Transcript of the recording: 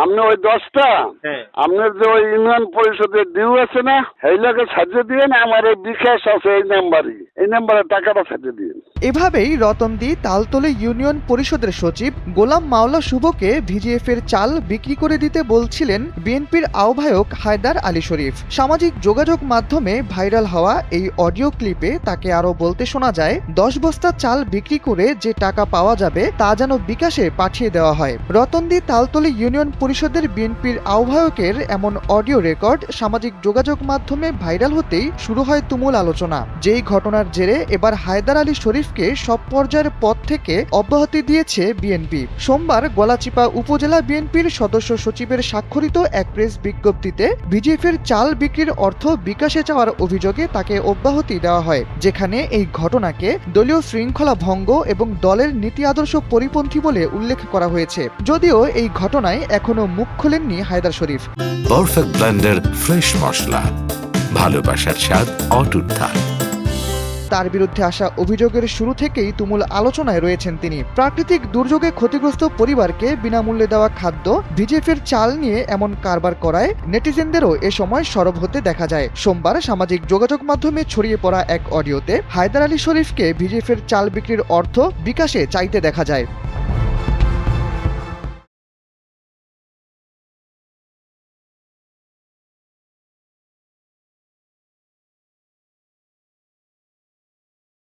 আপনি ওই 10টা হ্যাঁ আপনার যে ওই ইউনিয়ন পরিষদের ডিউ আছে না সেইটাকে ছাড়িয়ে দিয়ে আমার এই বিকাশ আছে এই নাম্বারে টাকাটা ছাড়িয়ে দিন। এভাবেই রতনদী তালতলী ইউনিয়ন পরিষদের সচিব গোলাম মাওলা শুভকে ভিজিএফের চাল বিক্রি করে দিতে বলছিলেন বিএনপির আহ্বায়ক হায়দার আলী শরীফ। সামাজিক যোগাযোগ মাধ্যমে ভাইরাল হওয়া এই অডিও ক্লিপে তাকে আরও বলতে শোনা যায়, 10 বস্তা চাল বিক্রি করে যে টাকা পাওয়া যাবে তা যেন বিকাশে পাঠিয়ে দেওয়া হয়। রতনদী তালতলী ইউনিয়ন পরিষদের বিএনপির আহ্বায়কের এমন অডিও রেকর্ড সামাজিক যোগাযোগ মাধ্যমে ভাইরাল হতেই শুরু হয় তুমুল আলোচনা। যেই ঘটনার জেরে এবার হায়দার আলী শরীফকে সব পর্যায়ের পদ থেকে অব্যাহতি দিয়েছে বিএনপি। সোমবার গলাচিপা উপজেলা বিএনপির সদস্য সচিবের স্বাক্ষরিত এক প্রেস বিজ্ঞপ্তিতে ভিজিএফের চাল বিক্রির অর্থ বিকাশে চাওয়ার অভিযোগে তাকে অব্যাহতি দেওয়া হয়, যেখানে এই ঘটনাকে দলীয় শৃঙ্খলা ভঙ্গ এবং দলের নীতি আদর্শ পরিপন্থী বলে উল্লেখ করা হয়েছে। যদিও এই ঘটনায় এখনো মুখ খোলেননি হায়দার শরীফ। পারফেক্ট ব্লেন্ডের ফ্রেশ মশলা, ভালোবাসার স্বাদ অটুট থাক। তার বিরুদ্ধে আসা অভিযোগের শুরু থেকেই তুমুল আলোচনায় রয়েছেন তিনি। প্রাকৃতিক দুর্যোগে ক্ষতিগ্রস্ত পরিবারকে বিনামূল্যে দেওয়া খাদ্য, ভিজিএফের চাল নিয়ে এমন কারবার করায় নেটিজেনদেরও এ সময় সরব হতে দেখা যায়। সোমবার সামাজিক যোগাযোগ মাধ্যমে ছড়িয়ে পড়া এক অডিওতে হায়দার আলী শরীফকে ভিজিএফের চাল বিক্রির অর্থ বিকাশে চাইতে দেখা যায়।